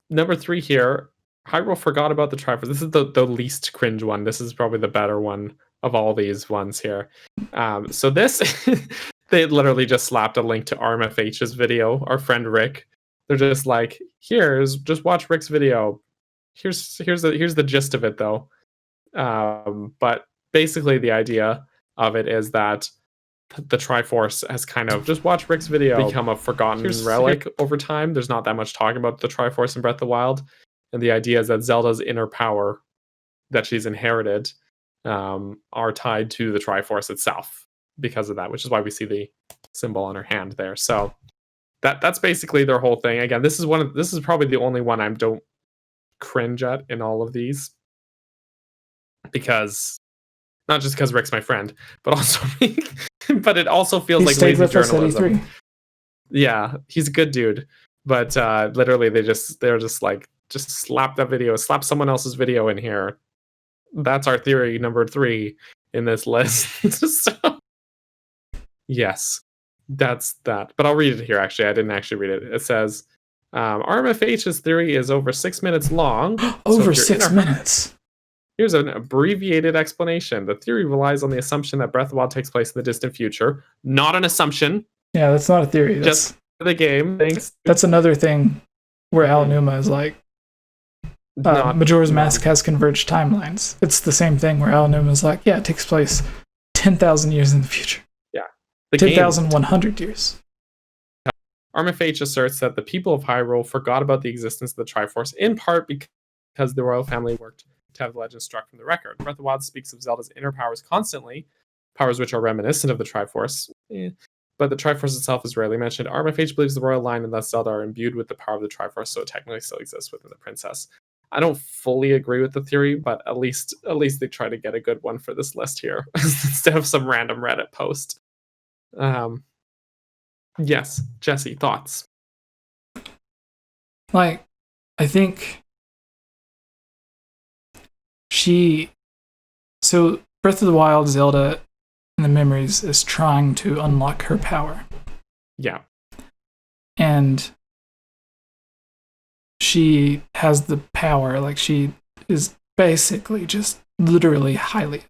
number 3 here, Hyrule forgot about the Triforce. This is the least cringe one. This is probably the better one of all these ones here. So this, they literally just slapped a link to 𝐼𝐧𝐬𝐿's video, our friend Rick. They're just like, just watch Rick's video. Here's the gist of it though. But basically the idea of it is that the Triforce has kind of, just watch Rick's video, become a forgotten relic over time. There's not that much talking about the Triforce in Breath of the Wild. And the idea is that Zelda's inner power that she's inherited are tied to the Triforce itself because of that, which is why we see the symbol on her hand there. So that's basically their whole thing. Again, this is probably the only one I don't cringe at in all of these, because not just because Rick's my friend, but also but it also feels like lazy journalism. Yeah, he's a good dude, but literally they're just like, just slap that video, slap someone else's video in here. That's our theory number 3 in this list. So, yes, that's that. But I'll read it here. Actually, I didn't actually read it. It says, 𝐼𝐧𝐬𝐿's theory is over 6 minutes long. Over 6 minutes. Here's an abbreviated explanation. The theory relies on the assumption that Breath of the Wild takes place in the distant future. Not an assumption. Yeah, that's not a theory. That's just the game. Thanks. That's another thing where 𝐼𝐴𝐈 is like, Majora's Mask has converged timelines. It's the same thing where 𝐼𝐴𝐈 is like, yeah, it takes place 10,000 years in the future. Yeah. 10,100 years. 𝐼𝐴𝐈 asserts that the people of Hyrule forgot about the existence of the Triforce, in part because the royal family worked to have the legend struck from the record. Breath of the Wild speaks of Zelda's inner powers constantly, powers which are reminiscent of the Triforce, but the Triforce itself is rarely mentioned. 𝐼𝐴𝐈 believes the royal line and thus Zelda are imbued with the power of the Triforce, so it technically still exists within the princess. I don't fully agree with the theory, but at least they try to get a good one for this list here instead of some random Reddit post. Yes, Jesse, thoughts? Like, I think so Breath of the Wild, Zelda in the memories is trying to unlock her power. Yeah. And she has the power, like she is basically just literally Hylia.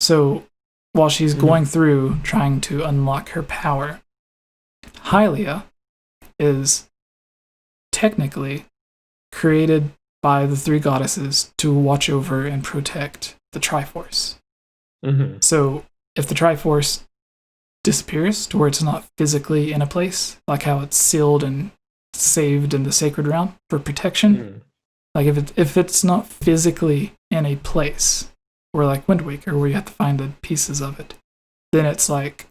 So while she's going through trying to unlock her power, Hylia is technically created by the 3 goddesses to watch over and protect the Triforce. So if the Triforce disappears to where it's not physically in a place, like how it's sealed and saved in the Sacred Realm for protection, like if it's not physically in a place, or like Wind Waker where you have to find the pieces of it, then it's like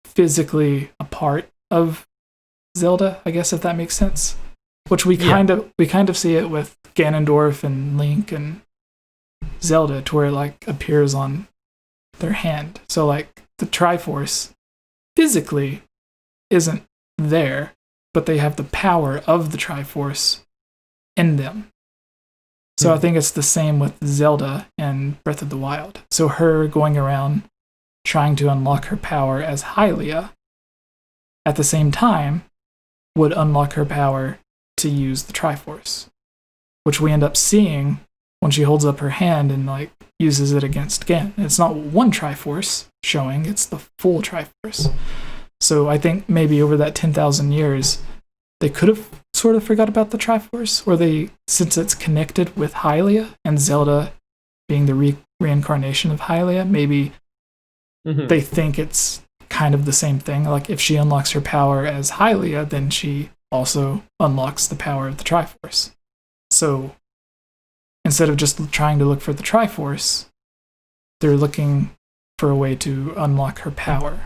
physically a part of Zelda, I guess, if that makes sense. Which we kind of see it with Ganondorf and Link and Zelda, to where it like appears on their hand. So like the Triforce physically isn't there, but they have the power of the Triforce in them. So I think it's the same with Zelda and Breath of the Wild. So her going around trying to unlock her power as Hylia at the same time would unlock her power to use the Triforce, which we end up seeing when she holds up her hand and like uses it against Ganon. It's not one Triforce showing, it's the full Triforce. So I think maybe over that 10,000 years, they could have sort of forgot about the Triforce, or since it's connected with Hylia and Zelda being the reincarnation of Hylia, maybe they think it's kind of the same thing. Like if she unlocks her power as Hylia, then she also unlocks the power of the Triforce. So instead of just trying to look for the Triforce, they're looking for a way to unlock her power.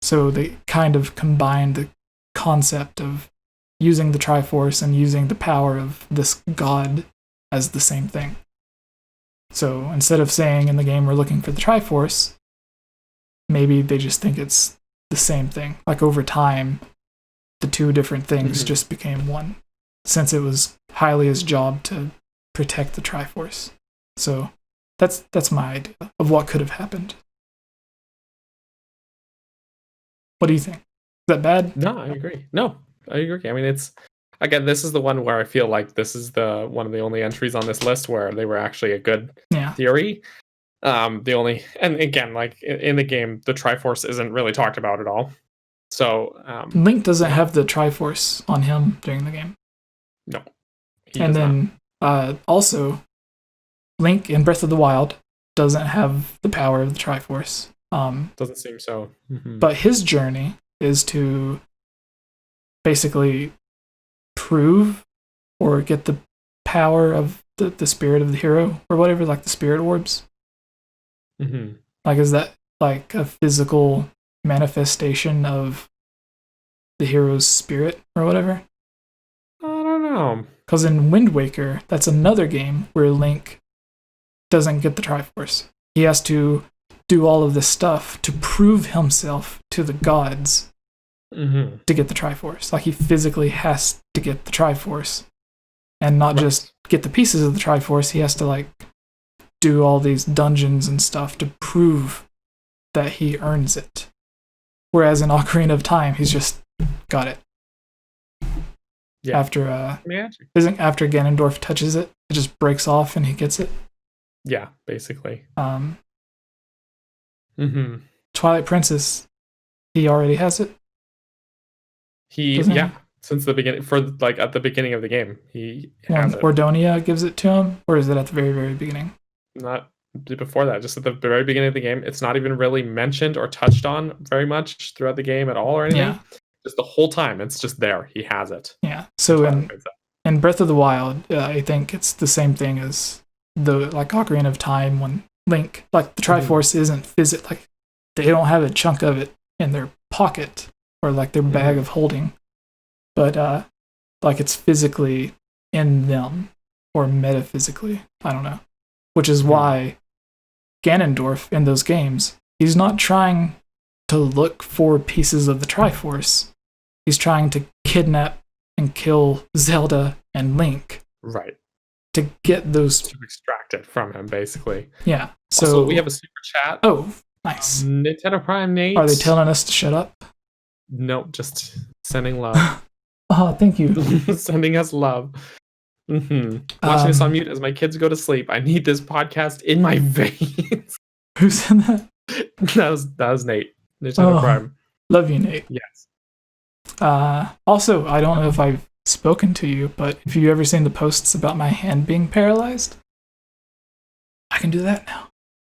So they kind of combine the concept of using the Triforce and using the power of this god as the same thing. So instead of saying in the game we're looking for the Triforce, maybe they just think it's the same thing. Like over time, the two different things just became one, since it was Hylia's job to protect the Triforce. So that's my idea of what could have happened. What do you think? Is that bad? No, I agree. No, I agree. I mean, it's again, this is the one where I feel like this is the one of the only entries on this list where they were actually a good theory. The only, and again, like in the game, the Triforce isn't really talked about at all. So Link doesn't have the Triforce on him during the game. No. And then also, Link in Breath of the Wild doesn't have the power of the Triforce. Doesn't seem so. But his journey is to basically prove or get the power of the spirit of the hero or whatever, like the spirit orbs. Like, is that like a physical manifestation of the hero's spirit or whatever? I don't know. Because in Wind Waker, that's another game where Link doesn't get the Triforce. He has to do all of this stuff to prove himself to the gods to get the Triforce. Like, he physically has to get the Triforce. And not just get the pieces of the Triforce, he has to, like, do all these dungeons and stuff to prove that he earns it. Whereas in Ocarina of Time, he's just got it. Yeah. After after Ganondorf touches it, it just breaks off and he gets it. Yeah, basically. Twilight Princess, he already has it. Since the beginning, for like at the beginning of the game, he has it. Ordonia gives it to him, or is it at the very, very beginning? Not before that, just at the very beginning of the game. It's not even really mentioned or touched on very much throughout the game at all or anything. Yeah. Just the whole time, it's just there. He has it. Yeah. So in Breath of the Wild, I think it's the same thing as the like Ocarina of Time when Link, like the Triforce isn't like they don't have a chunk of it in their pocket or like their bag of holding, but like it's physically in them or metaphysically. I don't know. Which is why Ganondorf in those games, he's not trying to look for pieces of the Triforce. He's trying to kidnap and kill Zelda and Link. Right. To get those... To extract it from him, basically. Yeah. So also, we have a super chat. Oh, nice. Nintendo Prime Nate. Are they telling us to shut up? No, just sending love. Oh, thank you. Sending us love. Watching this on mute as my kids go to sleep. I need this podcast in my veins. Who said that? That was Nate. Nintendo Prime. Love you, Nate. Yes. Also, I don't know if I've spoken to you, but if you've ever seen the posts about my hand being paralyzed, I can do that now.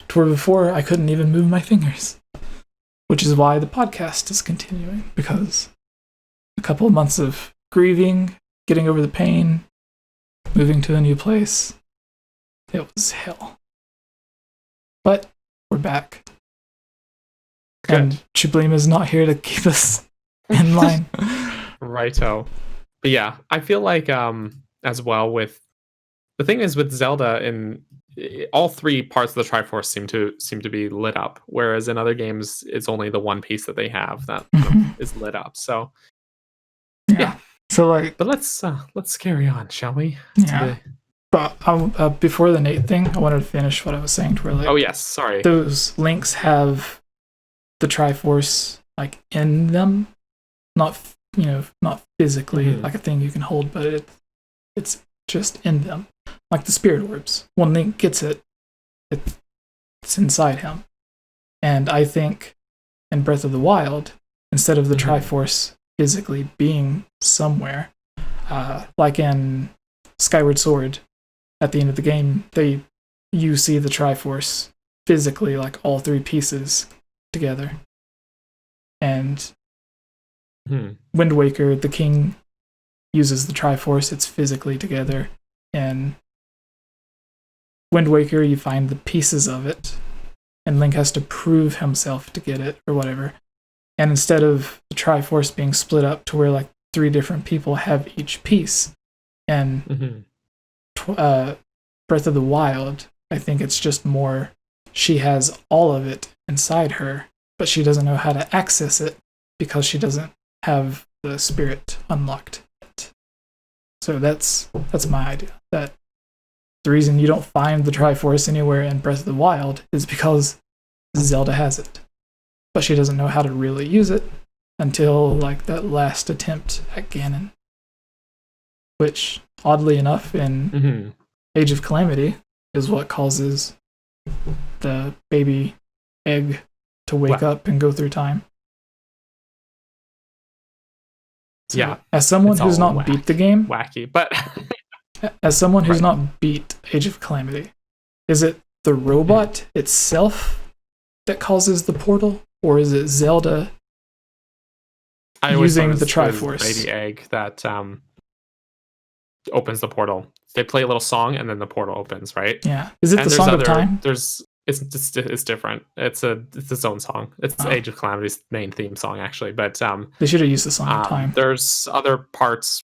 To where before I couldn't even move my fingers. Which is why the podcast is continuing, because a couple of months of grieving, getting over the pain, moving to a new place, it was hell. But we're back. Good. And Chiblim is not here to keep us in line. Righto. But yeah, I feel like as well with the thing is with Zelda, in all three parts of the Triforce seem to be lit up, whereas in other games it's only the one piece that they have that is lit up. So yeah. So like, but let's carry on, shall we? Yeah. But before the Nate thing, I wanted to finish what I was saying. To where, like, oh yes, sorry. Those links have the Triforce like in them, not physically like a thing you can hold, but it's just in them, like the spirit orbs. When Link gets it, it's inside him. And I think in Breath of the Wild, instead of the Triforce physically being somewhere, like in Skyward Sword, at the end of the game, you see the Triforce physically, like all three pieces together. And Wind Waker, the king uses the Triforce, it's physically together. And Wind Waker, you find the pieces of it, and Link has to prove himself to get it, or whatever. And instead of the Triforce being split up to where like three different people have each piece, and Breath of the Wild, I think it's just more she has all of it inside her, but she doesn't know how to access it because she doesn't have the spirit unlocked yet. So that's my idea. That the reason you don't find the Triforce anywhere in Breath of the Wild is because Zelda has it, but she doesn't know how to really use it until like that last attempt at Ganon, which oddly enough in Age of Calamity is what causes the baby egg to wake up and go through time. So yeah, as someone who's not beat the game, wacky, but as someone who's not beat Age of Calamity, is it the robot itself that causes the portal, or is it Zelda using the Triforce? Baby egg that opens the portal. They play a little song and then the portal opens, right? Yeah. Is it the Song of Time? It's different. It's its own song. It's Age of Calamity's main theme song, actually. But they should have used the Song of Time. There's other parts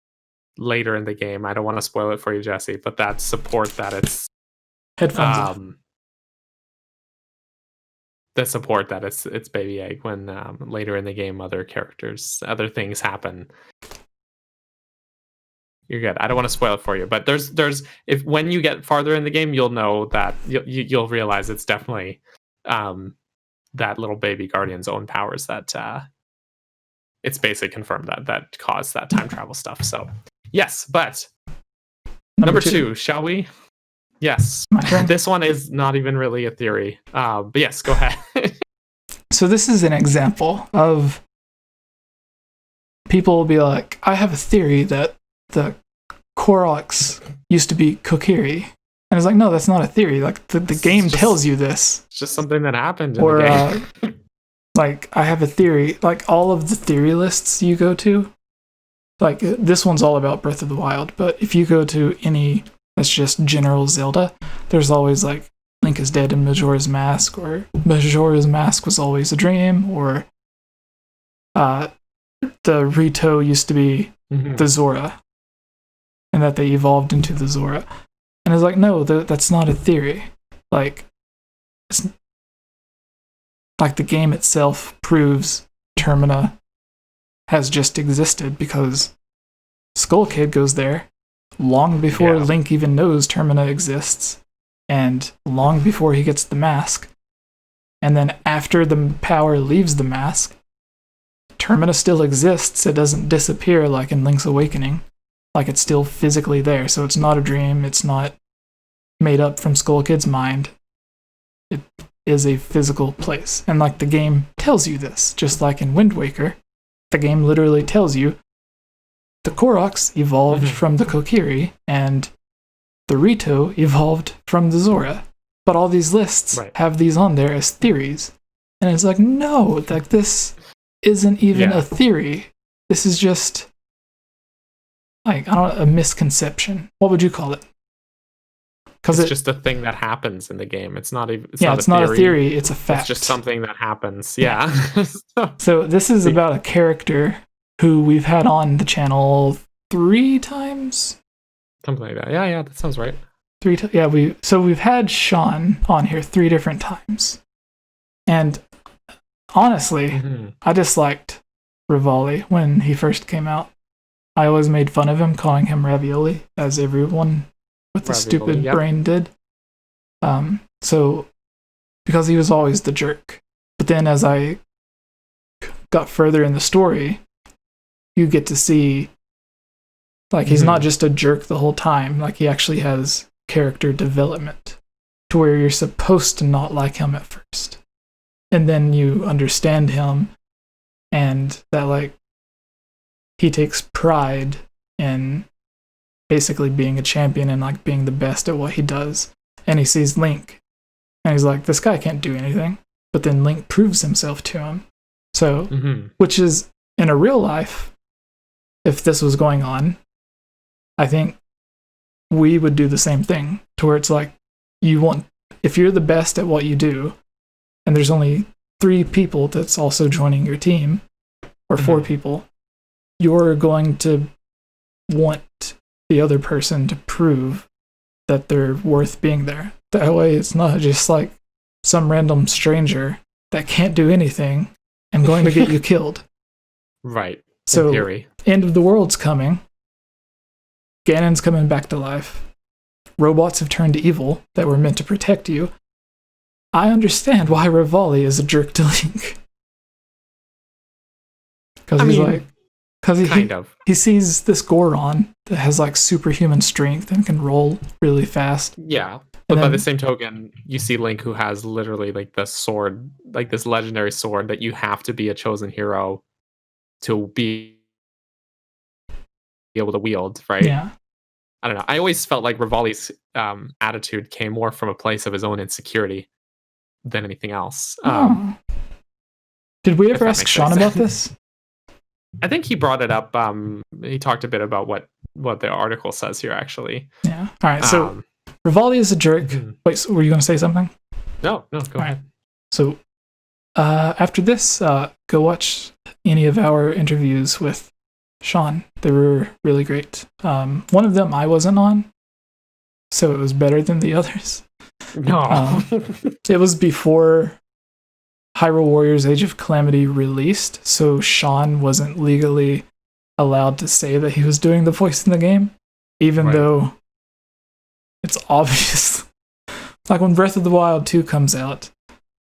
later in the game. I don't want to spoil it for you, Jesse, but that support that it's headphones off. The support that it's baby egg when later in the game other things happen. You're good. I don't want to spoil it for you, but there's if when you get farther in the game, you'll know that you'll realize it's definitely that little baby guardian's own powers that it's basically confirmed that caused that time travel stuff. So yes, but number two, shall we? Yes, this one is not even really a theory, but yes, go ahead. So this is an example of people will be like, I have a theory that the Koroks used to be Kokiri. And it's like, no, that's not a theory. Like, the game tells you this. It's just something that happened in the game. Like, I have a theory. Like, all of the theory lists you go to, like, this one's all about Breath of the Wild, but if you go to any that's just general Zelda, there's always, like, Link is dead in Majora's Mask, or Majora's Mask was always a dream, or the Rito used to be the Zora, and that they evolved into the Zora. And it's like, no, that's not a theory. Like, it's like the game itself proves Termina has just existed because Skull Kid goes there long before Link even knows Termina exists, and long before he gets the mask. And then after the power leaves the mask, Termina still exists. It doesn't disappear like in Link's Awakening. Like, it's still physically there. So it's not a dream. It's not made up from Skull Kid's mind. It is a physical place. And like, the game tells you this. Just like in Wind Waker, the game literally tells you the Koroks evolved from the Kokiri and the Rito evolved from the Zora. But all these lists have these on there as theories. And it's like, no, like, this isn't even a theory. This is just, like, I don't know, a misconception. What would you call it? Because it's just a thing that happens in the game. It's not even. It's not a theory. It's a fact. It's just something that happens. Yeah. So this is about a character who we've had on the channel 3 times. Something like that. Yeah, that sounds right. 3 times. Yeah, we've had Sean on here 3 different times, and honestly, I disliked Revali when he first came out. I always made fun of him, calling him Ravioli, as everyone with the stupid brain did. So, because he was always the jerk. But then as I got further in the story, you get to see, like, he's not just a jerk the whole time. Like, he actually has character development to where you're supposed to not like him at first. And then you understand him, and that, like, he takes pride in basically being a champion and, like, being the best at what he does. And he sees Link, and he's like, this guy can't do anything. But then Link proves himself to him. So, which is, in a real life, if this was going on, I think we would do the same thing, to where it's like, if you're the best at what you do, and there's only 3 people that's also joining your team, or 4 people, you're going to want the other person to prove that they're worth being there. That way it's not just like some random stranger that can't do anything and going to get you killed. Right. So, in theory. End of the world's coming. Ganon's coming back to life. Robots have turned evil that were meant to protect you. I understand why Revali is a jerk to Link. Because he's mean, like, because kind of. he sees this Goron that has like superhuman strength and can roll really fast. Yeah, but by the same token, you see Link who has literally like the sword, like this legendary sword that you have to be a chosen hero to be able to wield, right? Yeah. I don't know. I always felt like Revali's attitude came more from a place of his own insecurity than anything else. Did we ever ask Sean about this? I think he brought it up. He talked a bit about what the article says here, actually. Yeah. All right. So Revali is a jerk. Wait, so were you going to say something? No, go ahead. Right. So after this, go watch any of our interviews with Sean. They were really great. One of them I wasn't on, so it was better than the others. No. It was before Hyrule Warriors Age of Calamity released, so Sean wasn't legally allowed to say that he was doing the voice in the game, even though it's obvious. Like when Breath of the Wild 2 comes out,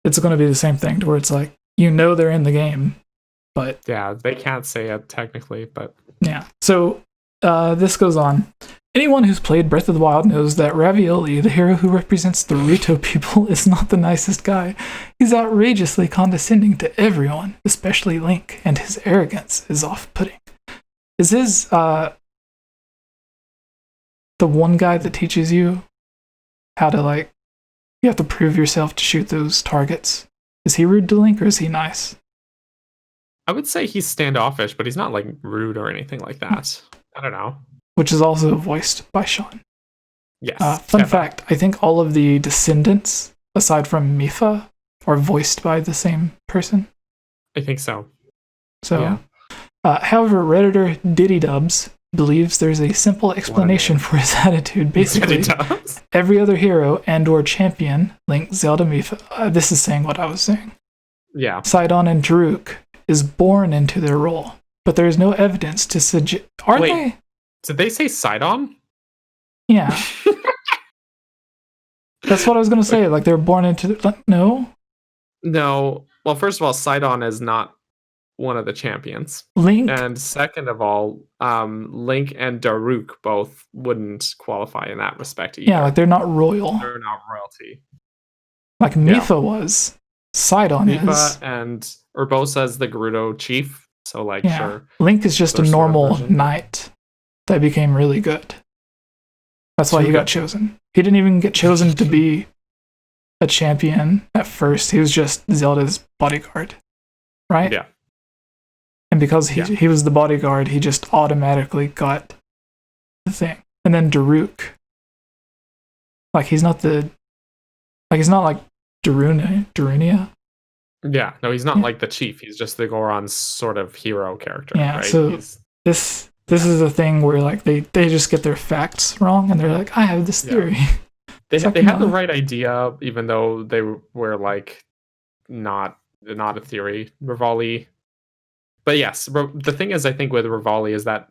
it's going to be the same thing, to where it's like, they're in the game, but... Yeah, they can't say it technically, but... Yeah, so this goes on. Anyone who's played Breath of the Wild knows that Ravioli, the hero who represents the Rito people, is not the nicest guy. He's outrageously condescending to everyone, especially Link, and his arrogance is off-putting. Is his, the one guy that teaches you how to, like, you have to prove yourself to shoot those targets? Is he rude to Link, or is he nice? I would say he's standoffish, but he's not, like, rude or anything like that. I don't know. Which is also voiced by Sean. Yes. Fun fact, I think all of the descendants, aside from Mipha, are voiced by the same person. I think so. So, however, Redditor Diddy Dubs believes there's a simple explanation for his attitude. Basically, every other hero and or champion, Link, Zelda, Mipha, this is saying what I was saying. Yeah. Sidon and Daruk is born into their role, but there is no evidence to suggest... Are they? Did they say Sidon? Yeah. That's what I was going to say. Like, they're born into... No? No. Well, first of all, Sidon is not one of the champions. Link... And second of all, Link and Daruk both wouldn't qualify in that respect either. Yeah, like, they're not royal. They're not royalty. Like, Mipha was. Sidon is. Mipha and Urbosa is the Gerudo chief. So, like, sure. Link is just a normal knight that became really good. That's why he got chosen. He didn't even get chosen to be a champion at first. He was just Zelda's bodyguard, right? Yeah. And because he was the bodyguard, he just automatically got the thing. And then Daruk, like he's not like Darunia. Yeah, no, he's not like the chief. He's just the Goron's sort of hero character. Yeah, right? so this is a thing where like they just get their facts wrong, and they're like, I have this theory. They had the right idea, even though they were like not a theory. Revali, but yes, the thing is, I think with Revali is that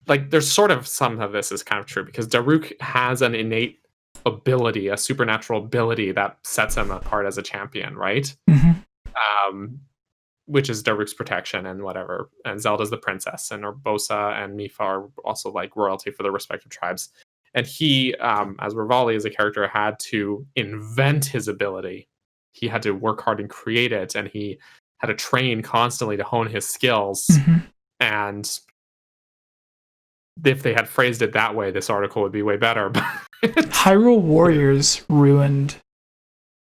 like there's sort of some of this is kind of true because Daruk has an innate ability, a supernatural ability that sets him apart as a champion, right? Mm-hmm. Which is Daruk's protection and whatever, and Zelda's the princess, and Urbosa and Mipha are also like royalty for their respective tribes. And he, as Revali as a character, had to invent his ability. He had to work hard and create it, and he had to train constantly to hone his skills. Mm-hmm. And if they had phrased it that way, this article would be way better. Hyrule Warriors ruined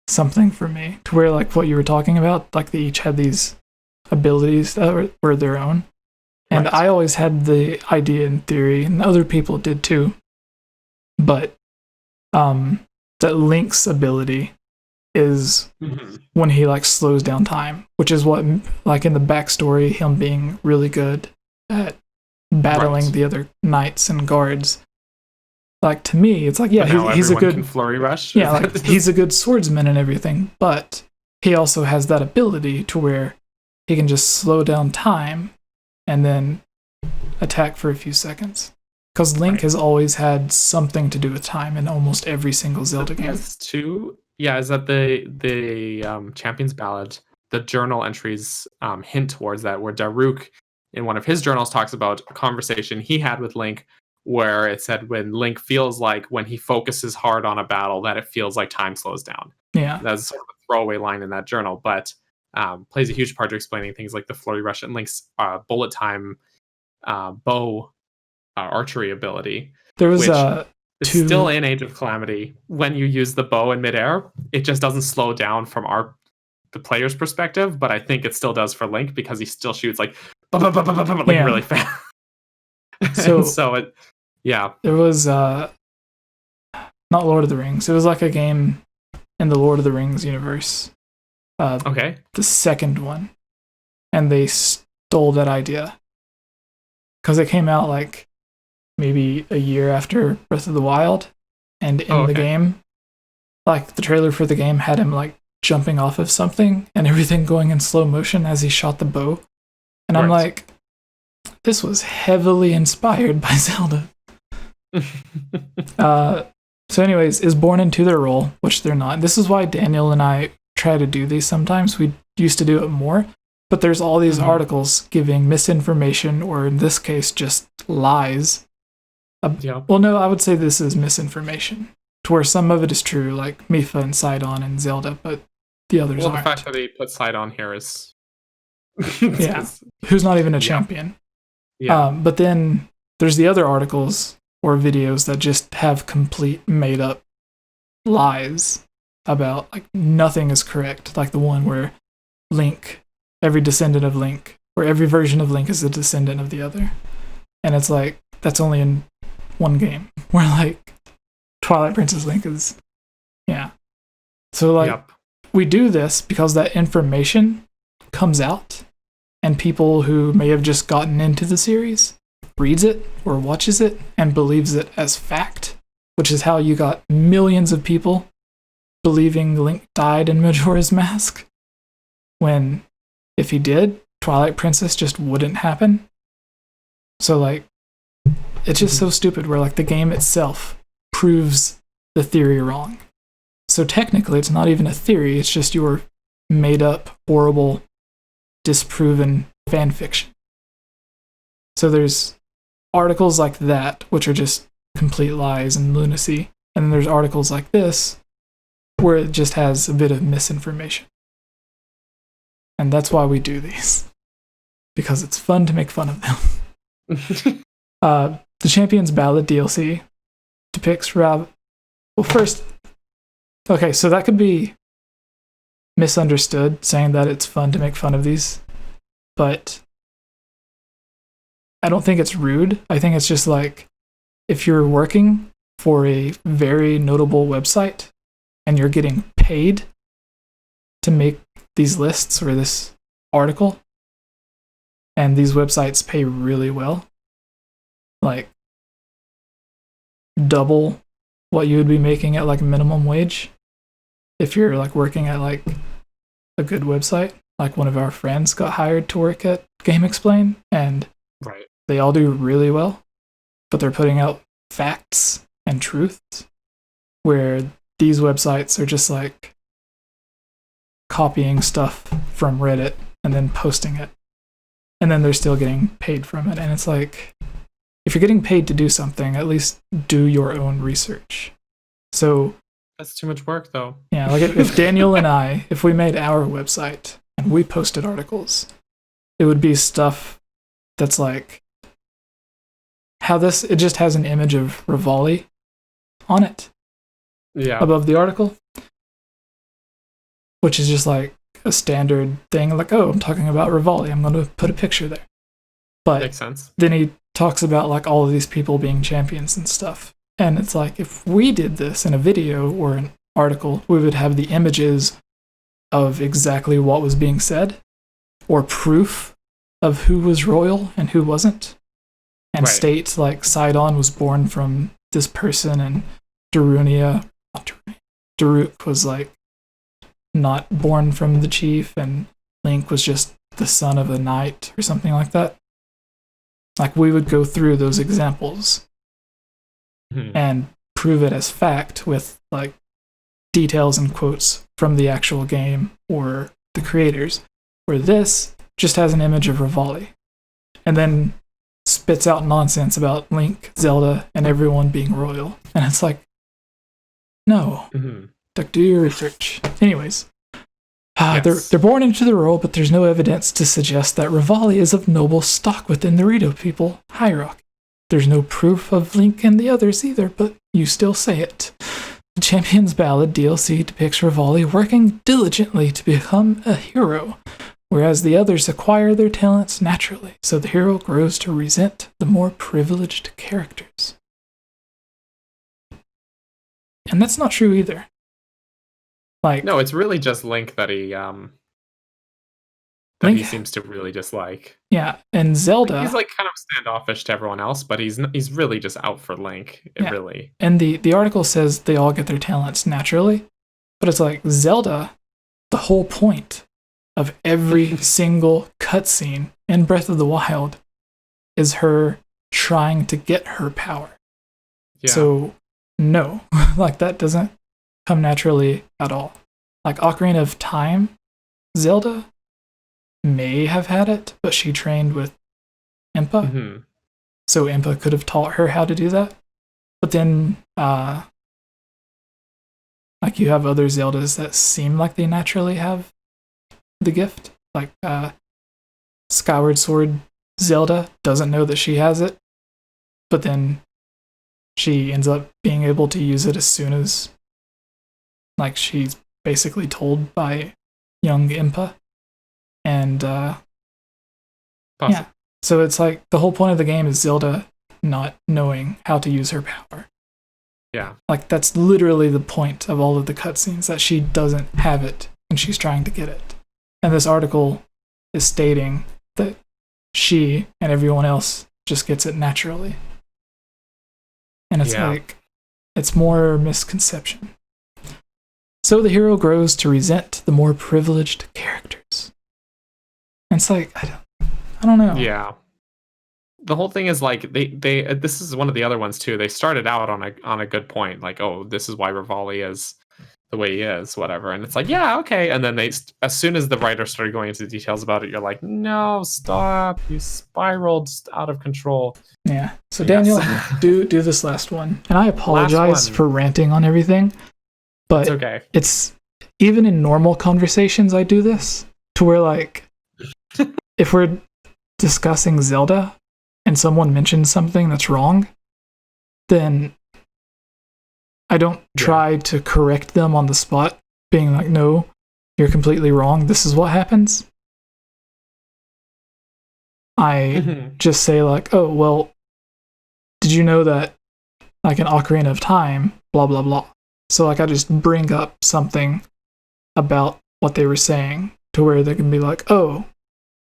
something for me, to where like what you were talking about, like they each had these abilities that were their own. And I always had the idea in theory, and other people did too, but that Link's ability is when he like slows down time, which is what like in the backstory, him being really good at battling the other knights and guards. Like to me, it's like he's a good flurry rush. Yeah, like he's a good swordsman and everything, but he also has that ability to where he can just slow down time and then attack for a few seconds. Because Link has always had something to do with time in almost every single Zelda game. Is that the Champion's Ballad? the journal entries hint towards that, where Daruk in one of his journals talks about a conversation he had with Link where it said when Link feels like when he focuses hard on a battle that it feels like time slows down. Yeah. That's sort of a throwaway line in that journal, but plays a huge part to explaining things like the flurry rush and Link's bullet time bow archery ability. There was it's still in Age of Calamity. When you use the bow in midair, it just doesn't slow down from the player's perspective, but I think it still does for Link because he still shoots like really fast. So it, yeah. There was not Lord of the Rings. It was like a game in the Lord of the Rings universe. Okay. The second one, and they stole that idea because it came out like maybe a year after Breath of the Wild, and in the game, like the trailer for the game had him like jumping off of something and everything going in slow motion as he shot the bow, and I'm like, this was heavily inspired by Zelda. So anyways, is born into their role, which they're not. This is why Daniel and I try to do these sometimes. We used to do it more, but there's all these articles giving misinformation, or in this case, just lies. Well, no, I would say this is misinformation, to where some of it is true, like Mipha and Sidon and Zelda, but the others aren't. The fact that they put Sidon here is... who's not even a champion. But then there's the other articles or videos that just have complete made-up lies about, like, nothing is correct, like the one where Link, every descendant of Link, or every version of Link is a descendant of the other. And it's like, that's only in one game, where, like, Twilight Princess Link is... So, like, we do this because that information comes out, and people who may have just gotten into the series reads it or watches it and believes it as fact, which is how you got millions of people believing Link died in Majora's Mask, when if he did, Twilight Princess just wouldn't happen. So, like, it's just so stupid where, like, the game itself proves the theory wrong. So technically it's not even a theory, it's just your made up, horrible, disproven fan fiction. So there's articles like that, which are just complete lies and lunacy, and then there's articles like this, where it just has a bit of misinformation. And that's why we do these. Because it's fun to make fun of them. The Champion's Ballad DLC depicts Well, first... Okay, so that could be misunderstood, saying that it's fun to make fun of these, but I don't think it's rude. I think it's just like, if you're working for a very notable website and you're getting paid to make these lists or this article, and these websites pay really well, like double what you would be making at like minimum wage if you're like working at like a good website. Like one of our friends got hired to work at GameXplain, and they all do really well, but they're putting out facts and truths, where these websites are just like copying stuff from Reddit and then posting it, and then they're still getting paid from it. And it's like, if you're getting paid to do something, at least do your own research. So that's too much work, though. Yeah, like if Daniel and I, if we made our website and we posted articles, it would be stuff that's like it just has an image of Revali on it. Yeah. Above the article. Which is just like a standard thing, like, oh, I'm talking about Revali, I'm going to put a picture there. But makes sense. Then he talks about like all of these people being champions and stuff. And it's like, if we did this in a video or an article, we would have the images of exactly what was being said, or proof of who was royal and who wasn't, and state like Sidon was born from this person, and Daruk was like not born from the chief, and Link was just the son of a knight or something like that. Like, we would go through those examples and prove it as fact with like details and quotes from the actual game or the creators, where this just has an image of Revali, and then spits out nonsense about Link, Zelda, and everyone being royal. And it's like, no, do your research. Anyways, they're born into the role, but there's no evidence to suggest that Revali is of noble stock within the Rito people hierarchy. There's no proof of Link and the others either, but you still say it. The Champion's Ballad DLC depicts Revali working diligently to become a hero, whereas the others acquire their talents naturally, so the hero grows to resent the more privileged characters. And that's not true either. Like, no, it's really just Link that he he seems to really dislike. Yeah, and Zelda, he's like kind of standoffish to everyone else, but he's really just out for Link. Really. And the article says they all get their talents naturally, but it's like Zelda, the whole point of every single cutscene in Breath of the Wild is her trying to get her power. Yeah. So no, like that doesn't come naturally at all. Like Ocarina of Time, Zelda may have had it, but she trained with 𝐴MPA. So 𝐴MPA could have taught her how to do that. But then, like you have other Zeldas that seem like they naturally have the gift. Like Skyward Sword Zelda doesn't know that she has it, but then she ends up being able to use it as soon as, like, she's basically told by young 𝐴MPA. And yeah, so it's like the whole point of the game is Zelda not knowing how to use her power. Yeah, like that's literally the point of all of the cutscenes, that she doesn't have it and she's trying to get it. And this article is stating that she and everyone else just gets it naturally. And it's like, it's more misconception. So the hero grows to resent the more privileged characters. And it's like, I don't know. Yeah. The whole thing is like they this is one of the other ones too. They started out on a good point, like, oh, this is why Revali is the way he is, whatever. And it's like, yeah, okay. And then as soon as the writer started going into the details about it, you're like, no, stop! You spiraled out of control. Yeah. So Daniel, do this last one, and I apologize for ranting on everything, but it's okay. It's even in normal conversations I do this to where, like, if we're discussing Zelda and someone mentions something that's wrong, then I don't try to correct them on the spot, being like, no, you're completely wrong. This is what happens. I just say like, oh, well, did you know that, like, in Ocarina of Time, blah, blah, blah. So like I just bring up something about what they were saying to where they can be like, oh,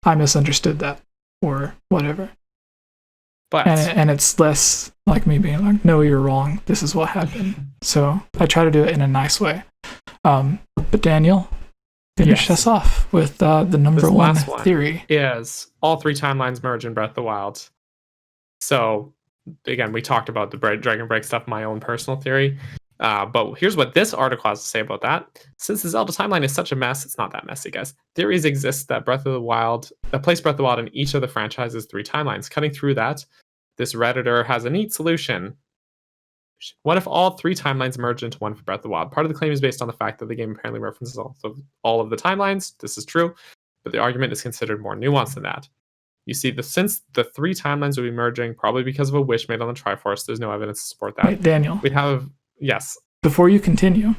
I misunderstood that, or whatever. But and it's less like me being like, no, you're wrong. This is what happened. So I try to do it in a nice way. But Daniel, finish us off with the number one theory. Is all three timelines merge in Breath of the Wild. So again, we talked about the Dragon Break stuff, my own personal theory. But here's what this article has to say about that. Since the Zelda timeline is such a mess, it's not that messy, guys. Theories exist that place Breath of the Wild in each of the franchise's three timelines. Cutting through that, this Redditor has a neat solution. What if all three timelines merge into one for Breath of the Wild? Part of the claim is based on the fact that the game apparently references all of the timelines. This is true, but the argument is considered more nuanced than that. You see, since the three timelines will be merging, probably because of a wish made on the Triforce, there's no evidence to support that. Wait, Daniel. We have... Yes. Before you continue,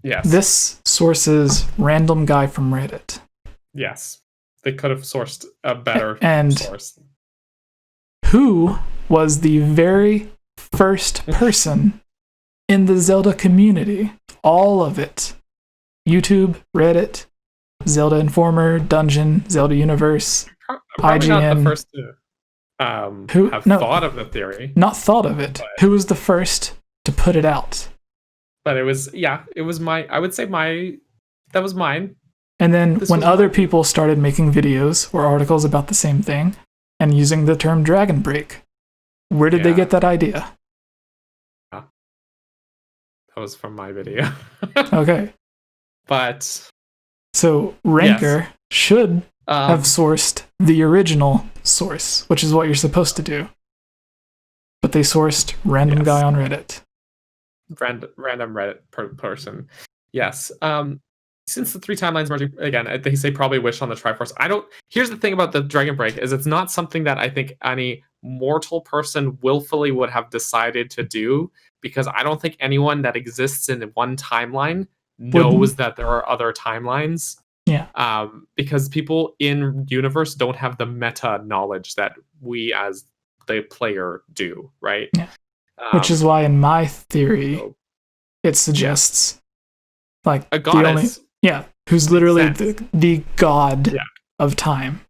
yes, this source is random guy from Reddit. Yes. They could have sourced a better source. Who was the very first person in the Zelda community? All of it. YouTube, Reddit, Zelda Informer, Dungeon, Zelda Universe, probably IGN. Not the first to thought of the theory. Not thought of it. Who was the first to put it out? But it was that was mine. And then when other people started making videos or articles about the same thing and using the term Dragon Break, where did they get that idea? That was from my video. Okay. But So Ranker should have sourced the original source, which is what you're supposed to do. But they sourced random guy on Reddit. Random Reddit person. Yes. Since the 3 timelines merging, again, they say probably wish on the Triforce. Here's the thing about the Dragon Break, is it's not something that I think any mortal person willfully would have decided to do, because I don't think anyone that exists in one timeline knows that there are other timelines. Yeah. Because people in universe don't have the meta knowledge that we as the player do, right? Yeah. Which is why in my theory it suggests like a goddess. Who's literally the god of time.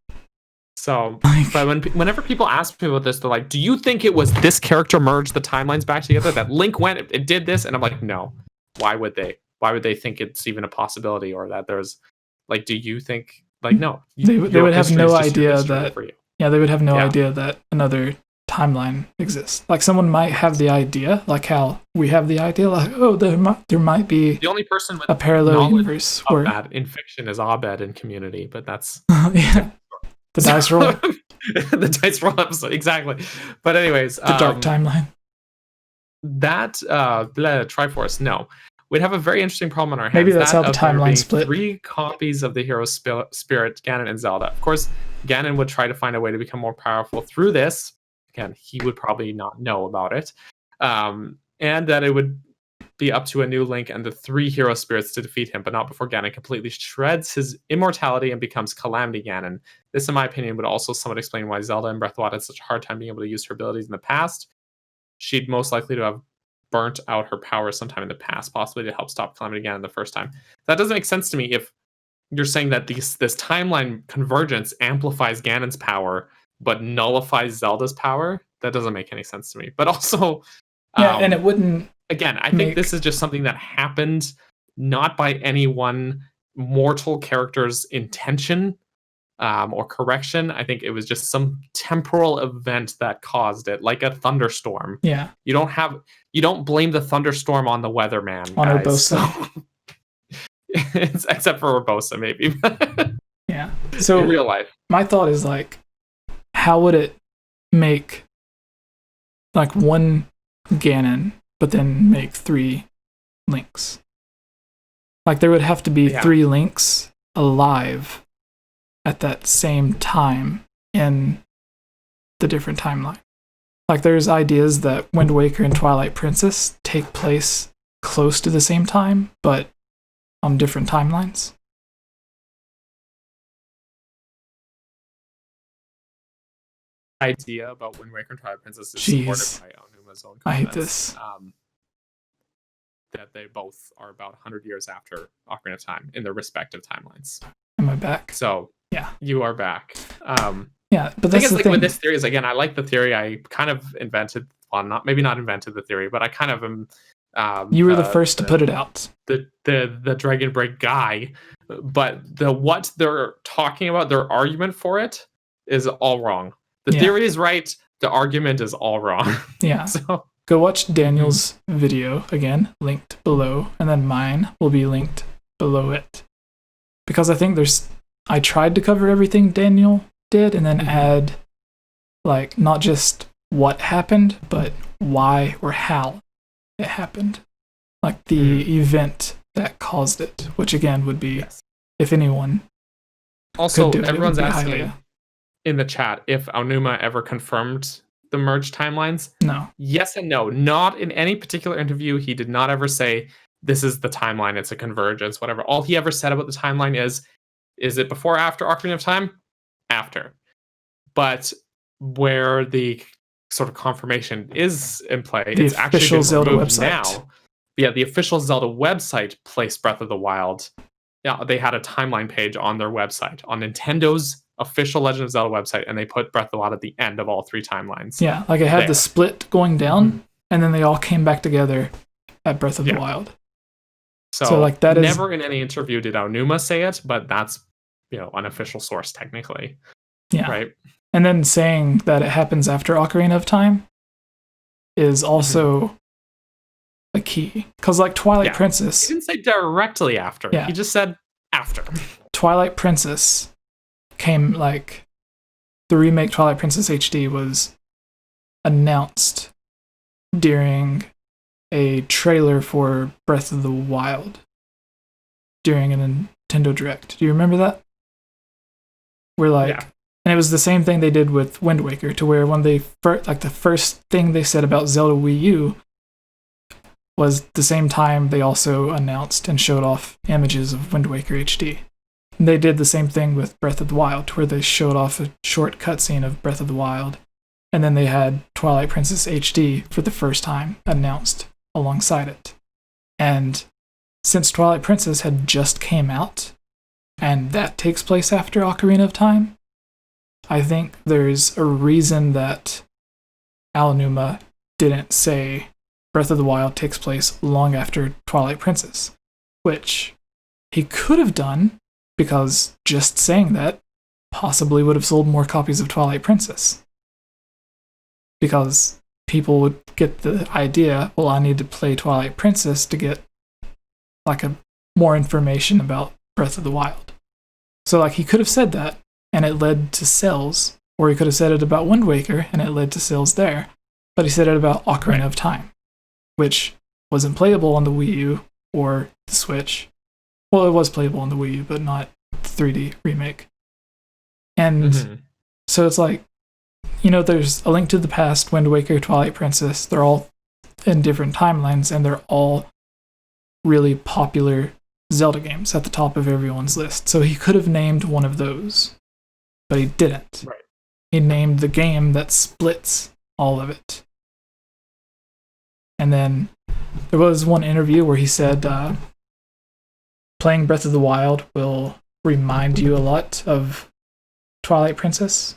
So, but whenever people ask me about this, they're like, do you think it was this character merged the timelines back together, that Link went and did this? And I'm like, no. Why would they? Why would they think it's even a possibility, or that there's like, do you think, like, no. They would have no idea that, they would have no idea that another timeline exists. Like, someone might have the idea, like how we have the idea, like, oh, there might be the only person with a parallel universe where that in fiction is 𝐷𝐵d in Community, but that's the dice roll. The dice roll episode, exactly. But anyways, the dark timeline. That Triforce, no. We'd have a very interesting problem on our hands. Maybe that's how the timeline split. 3 copies of the hero spirit, Ganon and Zelda. Of course, Ganon would try to find a way to become more powerful through this. Again, he would probably not know about it. And that it would be up to a new Link and the 3 hero spirits to defeat him, but not before Ganon completely shreds his immortality and becomes Calamity Ganon. This, in my opinion, would also somewhat explain why Zelda in Breath of the Wild had such a hard time being able to use her abilities in the past. She'd most likely to have burnt out her powers sometime in the past, possibly to help stop Calamity Ganon the first time. That doesn't make sense to me if you're saying that this timeline convergence amplifies Ganon's power but nullifies Zelda's power. That doesn't make any sense to me. But also, and it wouldn't. Again, I think this is just something that happened not by any one mortal character's intention or correction. I think it was just some temporal event that caused it, like a thunderstorm. Yeah. You don't blame the thunderstorm on the weatherman, on guys. Urbosa. Except for Urbosa, maybe. Yeah. So in real life, my thought is like, how would it make like one Ganon, but then make 3 Links? Like, there would have to be 3 Links alive at that same time in the different timeline. Like, there's ideas that Wind Waker and Twilight Princess take place close to the same time, but on different timelines. Idea about Wind Waker and Twilight Princess is supported by Aonuma's own comments. I hate this. That they both are about 100 years after Ocarina of Time in their respective timelines. Am I back? So yeah, you are back. Yeah, but that's the thing. With this theory is, again, I like the theory. I kind of invented, well, maybe not invented the theory, but I kind of am. You were the first to put it out. The Dragon Break guy, but what they're talking about, their argument for it, is all wrong. The theory is right. The argument is all wrong. Yeah. So go watch Daniel's video, again, linked below, and then mine will be linked below it. Because I think I tried to cover everything Daniel did and then add, like, not just what happened, but why or how it happened. Like the event that caused it, which again would be, if anyone. Also, could do it, everyone's it would be asking Hylia. In the chat if Aonuma ever confirmed the merged timelines. No. Yes and no. Not in any particular interview. He did not ever say, this is the timeline, it's a convergence, whatever. All he ever said about the timeline is it before or after Ocarina of Time? After. But where the sort of confirmation is in play, it's actually official Zelda removed website. now. Yeah, the official Zelda website placed Breath of the Wild. Yeah, they had a timeline page on their website, on Nintendo's official Legend of Zelda website, and they put Breath of the Wild at the end of all 3 timelines. Yeah, like it had the split going down, and then they all came back together at Breath of the Wild. So like that never in any interview did Aonuma say it, but that's an official source technically. Yeah. Right. And then saying that it happens after Ocarina of Time is also a key. Because like Twilight Princess. He didn't say directly after. Yeah. He just said after. Twilight Princess came, like, the remake Twilight Princess HD was announced during a trailer for Breath of the Wild during a Nintendo Direct. Do you remember that? Where, like, Yeah. and it was the same thing they did with Wind Waker, to where when they the first thing they said about Zelda Wii U was the same time they also announced and showed off images of Wind Waker HD. And they did the same thing with Breath of the Wild, where they showed off a short cutscene of Breath of the Wild, and then they had Twilight Princess HD for the first time announced alongside it. And since Twilight Princess had just came out, and that takes place after Ocarina of Time, I think there's a reason that Aonuma didn't say Breath of the Wild takes place long after Twilight Princess, which he could have done, because just saying that possibly would have sold more copies of Twilight Princess. Because people would get the idea, well, I need to play Twilight Princess to get like more information about Breath of the Wild. So like he could have said that and it led to sales, or he could have said it about Wind Waker and it led to sales there, but he said it about Ocarina of Time, which wasn't playable on the Wii U or the Switch. Well, it was playable on the Wii U, but not the 3D remake. And so it's like, you know, there's A Link to the Past, Wind Waker, Twilight Princess. They're all in different timelines, and they're all really popular Zelda games at the top of everyone's list. So he could have named one of those, but he didn't. Right. He named the game that splits all of it. And then there was one interview where he said, playing Breath of the Wild will remind you a lot of Twilight Princess.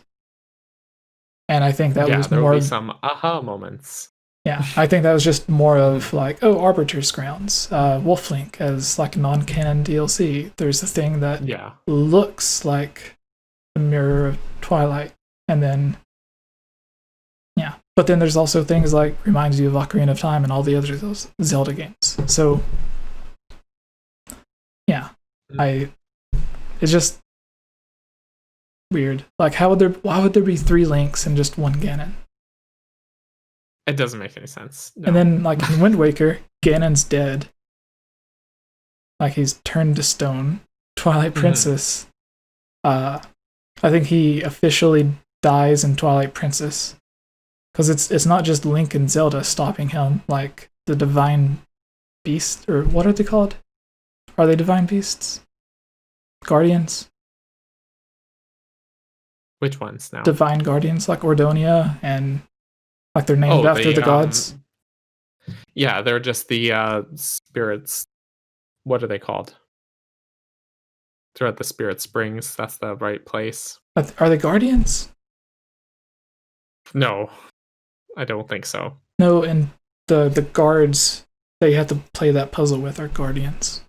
And I think that was there more will be some aha moments. Yeah, I think that was just more of like, oh, Arbiter's Grounds, Wolflink as like non-canon DLC. There's a thing that looks like the Mirror of Twilight, and then but then there's also things like reminds you of Ocarina of Time and all the other those Zelda games. So it's just weird. Like, why would there be 3 Links and just 1 Ganon? It doesn't make any sense. No. And then, like, in Wind Waker, Ganon's dead. Like, he's turned to stone. Twilight Princess, I think he officially dies in Twilight Princess. Because it's not just Link and Zelda stopping him, like, the Divine Beast, or what are they called? Are they Divine Beasts? Guardians? Which ones now? Divine Guardians, like Ordonia, and like they're named after the gods. Yeah, they're just the spirits. What are they called? They're at the Spirit Springs. That's the right place. Are they guardians? No, I don't think so. No, and the guards that you have to play that puzzle with are guardians,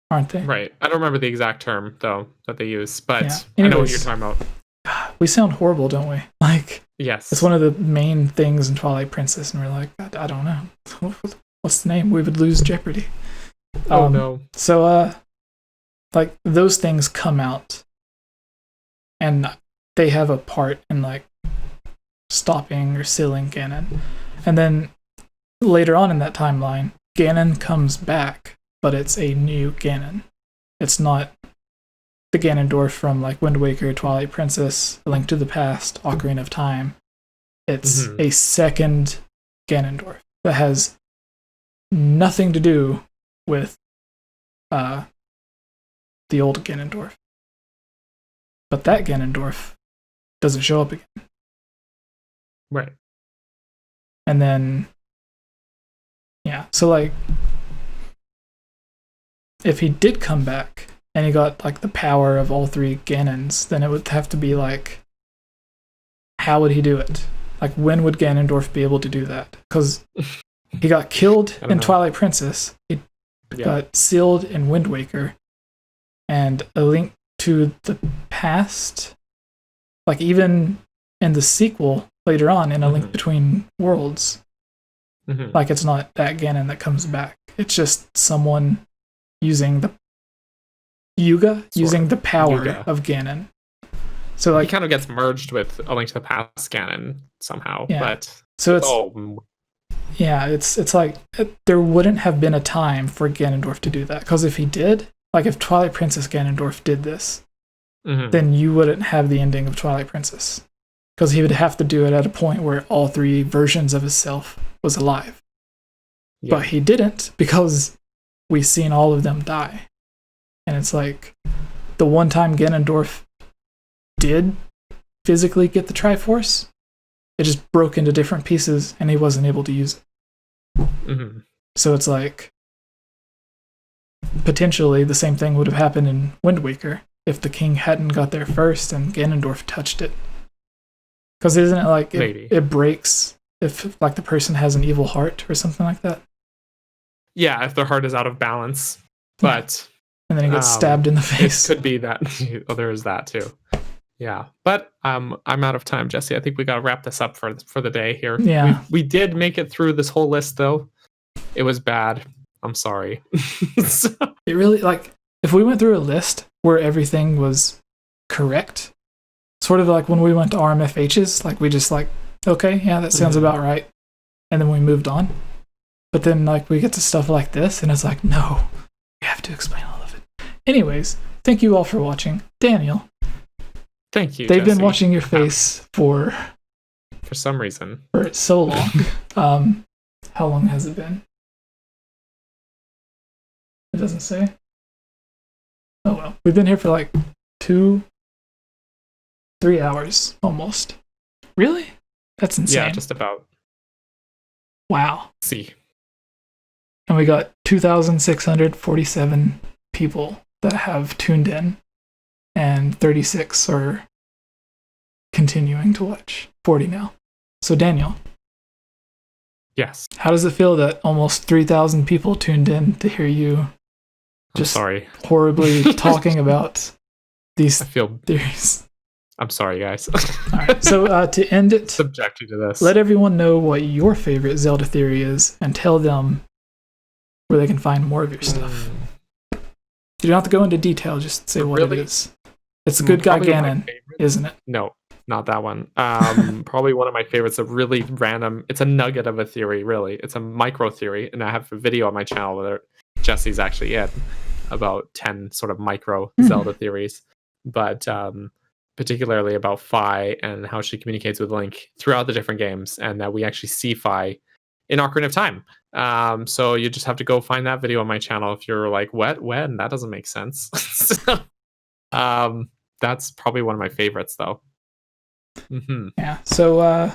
aren't they? Right. I don't remember the exact term though that they use, but Anyways, I know what you're talking about. We sound horrible, don't we? Like, yes, it's one of the main things in Twilight Princess, and we're like, I don't know. What's the name? We would lose Jeopardy. Oh no. So like those things come out, and they have a part in like stopping or sealing Ganon, and then later on in that timeline, Ganon comes back, but it's a new Ganon. It's not the Ganondorf from like Wind Waker, Twilight Princess, A Link to the Past, Ocarina of Time. It's a second Ganondorf that has nothing to do with the old Ganondorf. But that Ganondorf doesn't show up again. Right. And then, so like, if he did come back and he got like the power of all 3 Ganons, then it would have to be like, how would he do it? Like, when would Ganondorf be able to do that? Because he got killed in Twilight Princess, he got sealed in Wind Waker, and A Link to the Past, like even in the sequel later on in A Link Between Worlds, like it's not that Ganon that comes back. It's just someone using Yuga using the power Yuga. of Ganon. So like he kind of gets merged with A Link to the Past Ganon somehow. Yeah. But so it's like there wouldn't have been a time for Ganondorf to do that, because if he did, like if Twilight Princess Ganondorf did this, then you wouldn't have the ending of Twilight Princess, because he would have to do it at a point where all three versions of himself was alive. Yeah. But he didn't, because we've seen all of them die. And it's like the one time Ganondorf did physically get the Triforce, it just broke into different pieces and he wasn't able to use it. So it's like potentially the same thing would have happened in Wind Waker if the king hadn't got there first and Ganondorf touched it. Because isn't it like it breaks if like the person has an evil heart or something like that? Yeah, if their heart is out of balance. But and then he gets stabbed in the face. It could be that. There is that too. Yeah, but I'm out of time, Jesse. I think we got to wrap this up for the day here. Yeah, we did make it through this whole list though. It was bad. I'm sorry. It really, like, if we went through a list where everything was correct, sort of like when we went to RMFHs, like we just like, okay, yeah, that sounds about right, and then we moved on. But then like we get to stuff like this, and it's like, no, you have to explain all of it. Anyways, thank you all for watching. Daniel. Thank you. They've Jesse. been watching your face for some reason. For so long. How long has it been? It doesn't say. Oh well. We've been here for like 2-3 hours almost. Really? That's insane. Yeah, just about. Wow. Let's see. And we got 2,647 people that have tuned in, and 36 are continuing to watch. 40 now. So Daniel. Yes. How does it feel that almost 3,000 people tuned in to hear you just horribly talking about these theories? I'm sorry, guys. All right. So to end it, subject you to this. Let everyone know what your favorite Zelda theory is, and tell them where they can find more of your stuff. You don't have to go into detail. Just say what it is. It's a good guy Ganon, isn't it? No, not that one. Probably one of my favorites. A really random. It's a nugget of a theory. Really, it's a micro theory, and I have a video on my channel where Jesse's actually in about 10 sort of micro Zelda theories, but particularly about Fi and how she communicates with Link throughout the different games, and that we actually see Fi in Ocarina of Time. So you just have to go find that video on my channel if you're like, when? That doesn't make sense. That's probably one of my favorites, though. Yeah. So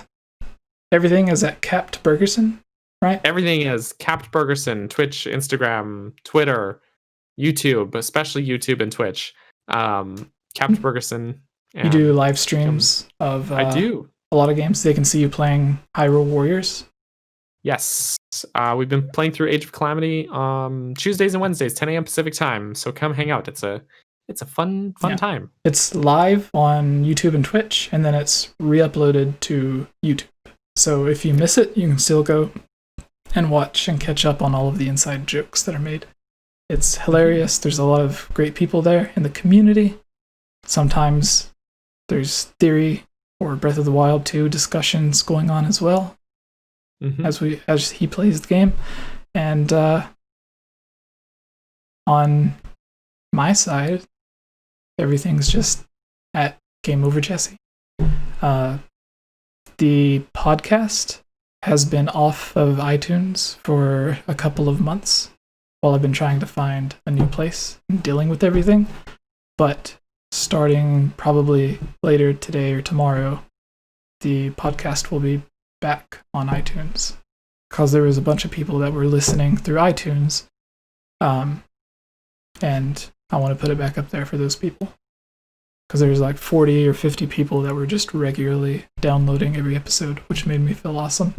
everything is at Capt Bergerson, right? Everything is Capt Bergerson. Twitch, Instagram, Twitter, YouTube, especially YouTube and Twitch. Capt Bergerson. You do live streams of I do a lot of games. They can see you playing Hyrule Warriors. Yes. We've been playing through Age of Calamity Tuesdays and Wednesdays, 10 a.m. Pacific time. So come hang out. It's a fun time. It's live on YouTube and Twitch, and then it's re-uploaded to YouTube. So if you miss it, you can still go and watch and catch up on all of the inside jokes that are made. It's hilarious. There's a lot of great people there in the community. Sometimes there's theory or Breath of the Wild 2 discussions going on as well. As he plays the game. And on my side, everything's just at Game Over Jesse. The podcast has been off of iTunes for a couple of months while I've been trying to find a new place and dealing with everything. But starting probably later today or tomorrow, the podcast will be back on iTunes, because there was a bunch of people that were listening through iTunes, and I want to put it back up there for those people, because there's like 40 or 50 people that were just regularly downloading every episode, which made me feel awesome.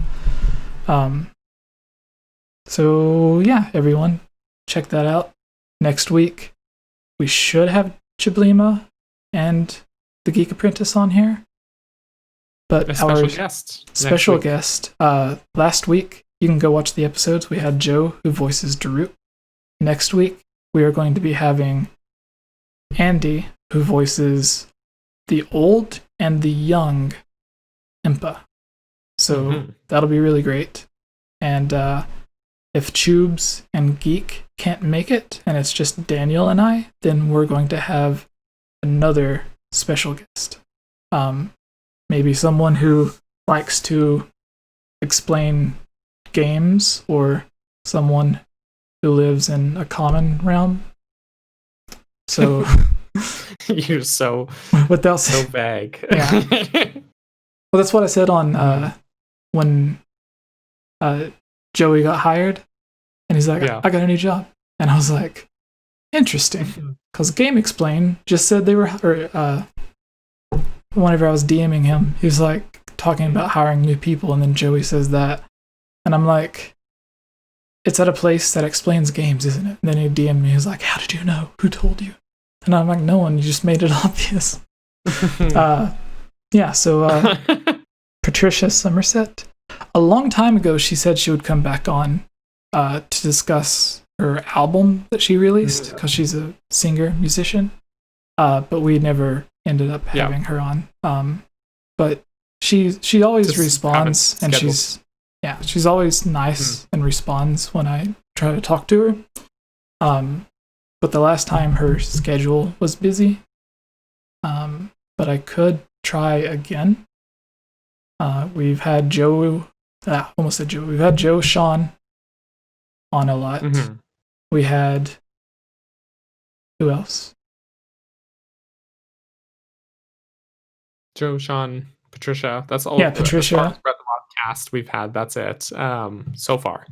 So yeah, everyone, check that out. Next week we should have Chiblima and the Geek Apprentice on here. But a special guest. Special guest. Last week, you can go watch the episodes. We had Joe, who voices Daruk. Next week, we are going to be having Andy, who voices the old and the young 𝐴𝐵. So that'll be really great. And if Tubes and Geek can't make it, and it's just Daniel and I, then we're going to have another special guest. Maybe someone who likes to explain games, or someone who lives in a common realm. So you're so vague. Yeah. Well, that's what I said on when Joey got hired, and he's like, I got a new job. And I was like, interesting. Because Game Explain just said they were, or whenever I was DMing him, he was like talking about hiring new people, and then Joey says that. And I'm like, it's at a place that explains games, isn't it? And then he DM'd me, he was like, how did you know? Who told you? And I'm like, no one, you just made it obvious. So Patricia Somerset. A long time ago, she said she would come back on to discuss her album that she released, because she's a singer, musician. But we never ended up having her on. But she always just responds, and she's always nice and responds when I try to talk to her. But the last time her schedule was busy. But I could try again. We've had Joe, almost said Joe. We've had Joe Sean on a lot. We had, who else? Joe, Sean, Patricia. That's all. Yeah, Patricia. As far as the podcast we've had, that's it. So far.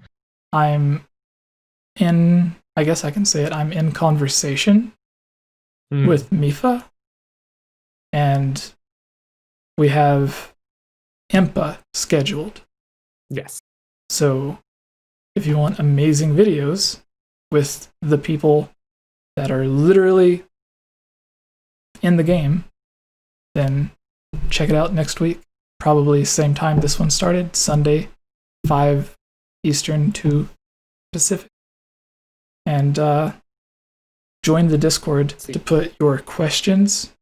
I guess I can say it. I'm in conversation with Mifa, and we have 𝐴𝐵 scheduled. Yes. So if you want amazing videos with the people that are literally in the game, then check it out next week. Probably same time this one started, Sunday, 5 Eastern, 2 Pacific. And join the Discord to put your questions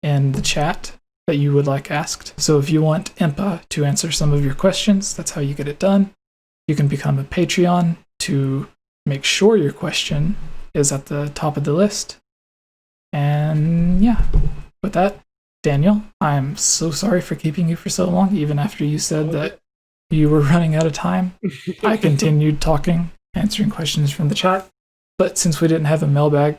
in the chat that you would like asked. So if you want 𝐴𝐵 to answer some of your questions, that's how you get it done. You can become a Patreon to make sure your question is at the top of the list. And with that, Daniel, I'm so sorry for keeping you for so long, even after you said that you were running out of time. I continued talking, answering questions from the chat. But since we didn't have a mailbag,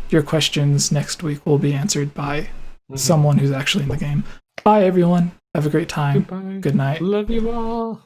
your questions next week will be answered by someone who's actually in the game. Bye, everyone. Have a great time. Goodbye. Good night. Love you all.